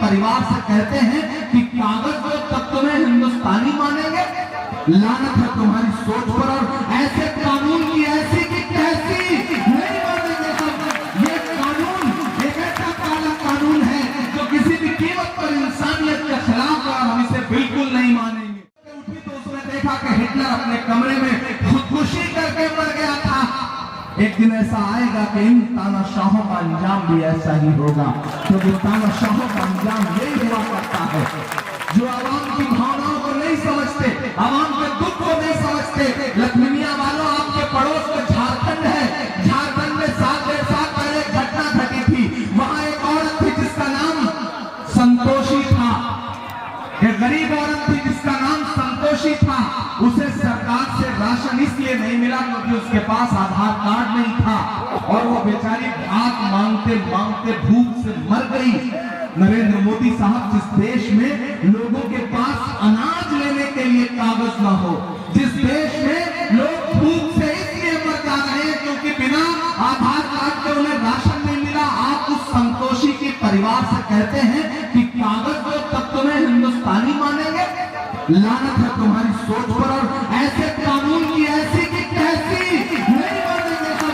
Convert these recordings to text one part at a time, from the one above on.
परिवार से कहते हैं कि कागज दो तब तुम्हें हिंदुस्तानी मानेंगे। लानत है तुम्हारी सोच पर, और ऐसे कानून की ऐसी की कैसी नहीं मानेंगे हम। ये कानून एक ऐसा काला कानून है जो किसी भी कीमत पर इंसानियत के खिलाफ है, और हम इसे बिल्कुल नहीं मानेंगे। उठी तो उसने देखा कि हिटलर अपने कमरे में खुदकुशी करके मर गया था। एक दिन ऐसा आएगा कि इन तानाशाहों का अंजाम भी ऐसा ही होगा, क्योंकि तानाशाहों का अंजाम यही हुआ करता है जो आवाम की भावनाओं को नहीं समझते, आवाम के दुख को नहीं समझते। लखमीनिया वालों, आपके पड़ोस में झारखंड है, झारखंड में 7 साल पहले एक घटना घटी थी। वहां एक औरत थी जिसका नाम संतोषी था, एक गरीब औरत थी जिसका नाम संतोषी था। उसे सरकार से राशन इसलिए नहीं मिला क्योंकि उसके पास आधार कार्ड नहीं था, और वो बेचारी भात मांगते मांगते भूख से मर गई। नरेंद्र मोदी साहब, जिस देश में लोगों के पास अनाज लेने के लिए कागज ना हो, जिस देश में लोग भूख से इसलिए मर जा रहे हैं क्योंकि बिना आधार कार्ड के उन्हें राशन नहीं मिला, आप उस संतोषी के परिवार से कहते हैं कि कागज दो तब तुम्हें हिंदुस्तानी मानेंगे। लानत है तुम्हारी सोच पर, और ऐसे कानून की ऐसी की कैसी नहीं मानेंगे हम।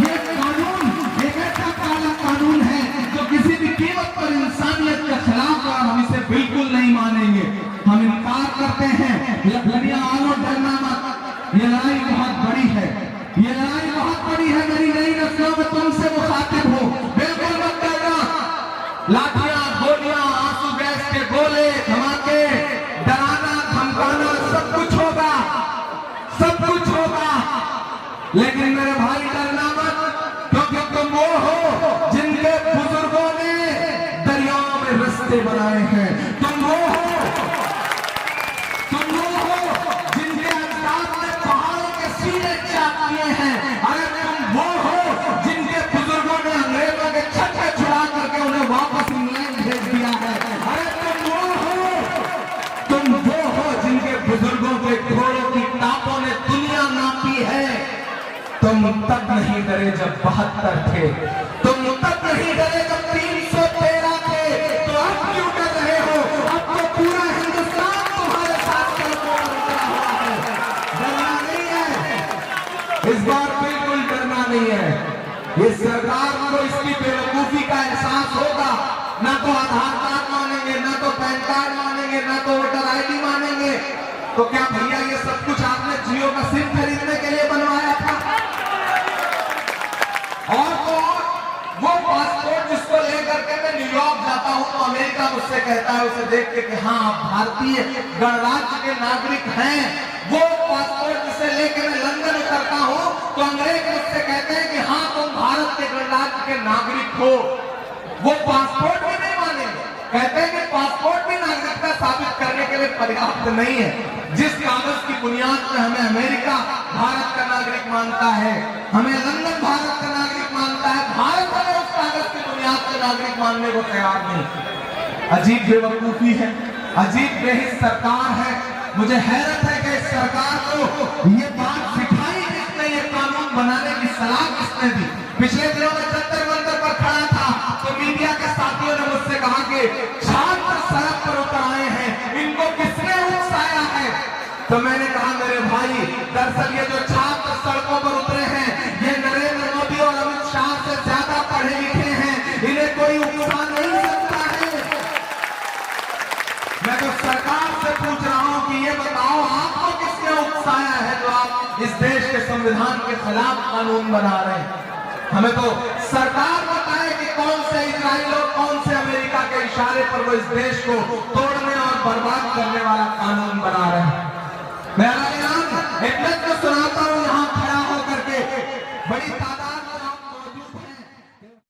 ये कानून एक ऐसा काला कानून है जो किसी भी कीमत पर इंसानियत के खिलाफ है, और हम इसे बिल्कुल नहीं मानेंगे। हम इनकार करते हैं। लड़ियां आलो, डरना मत, ये लड़ाई बहुत बड़ी है, ये लड़ाई बहुत बड़ी है। मेरी नई नस्लों में तुमसे मुखातिब हो, बिल्कुल मत डरना। लाठियां, गोलियां, आंसू गैस के गोले, धमाके, डराना धमकाना, सब कुछ होगा, सब कुछ होगा, लेकिन मेरे भाई डरना मत, क्योंकि तुम वो हो जिनके बुजुर्गों ने दरियाओं में रास्ते बनाए हैं। तुम वो हो जिनके अजदाद ने पहाड़ों के सीने चाक किए हैं। अरे तुम वो हो जिनके बुजुर्गों ने अंग्रेजों के छक्के छुड़ा करके उन्हें वापस इंग्लैंड भेज दिया है। अरे तुम वो हो जिनके बुजुर्गों के घोड़ों की टापों ने दुनिया नापी है। तुम तब नहीं डरे जब 72 थे, तुम तब नहीं डरे जब 313 थे, तो अब क्यों डर रहे हो? अब तो पूरा हिंदुस्तान तुम्हारे साथ चलता हुआ है। डरना नहीं है, इस बार बिल्कुल डरना नहीं है। इस सरकार को इसकी बेवकूफी का एहसास होगा। ना तो आधार कार्ड मानेंगे, ना तो पैन कार्ड मानेंगे, ना तो वोटर ID मानेंगे। तो क्या भैया ये सब कुछ आपने जियो का सिम खरीदने के लिए बनवाया था? और तो वो पासपोर्ट जिसको लेकर के मैं न्यूयॉर्क जाता हूं तो अमेरिका मुझसे कहता है, उसे देख के कि हाँ आप भारतीय गणराज्य के नागरिक हैं। वो पासपोर्ट जिसे लेकर मैं लंदन उतरता हूं तो अंग्रेज मुझसे कहते हैं कि हाँ तुम भारत के गणराज्य के नागरिक हो। वो पासपोर्ट भी नहीं मानेंगे, कहते हैं कि पासपोर्ट भी नागरिकता साबित करने के लिए पर्याप्त नहीं है। जिस कागज की बुनियाद पर हमें अमेरिका भारत का नागरिक मानता है, हमें लंदन भारत का नागरिक मानता है, भारत हमें उस कागज की बुनियाद पर नागरिक मानने को तैयार नहीं। अजीब बेवकूफी है, अजीब बेहिस सरकार है। मुझे हैरत है कि इस सरकार को ये बात सिखाई किसने, ये कानून बनाने की सलाह किसने दी। पिछले दिनों में जंतर मंतर पर खड़ा था तो मीडिया के साथियों ने मुझसे कहा कि छात्र सड़क पर उतर आए हैं, इनको किसने उकसाया है? तो मैंने कहा मेरे भाई, दरअसल ये जो छात्र सड़कों पर उतरे हैं ये नरेंद्र मोदी और अमित शाह से ज्यादा पढ़े लिखे हैं, इन्हें कोई उकसा नहीं सकता है। मैं तो सरकार से पूछ रहा हूं कि ये बताओ आपको किसने उकसाया है जो आप इस देश के संविधान के खिलाफ कानून बना रहे हैं? हमें तो सरकार बताए कि कौन से इजराइल और कौन से अमेरिका के इशारे पर वो इस देश को तोड़ने और बर्बाद करने वाला कानून बना रहे हैं। मैं इतना तो सुनाता हूं यहां खड़ा होकर के बड़ी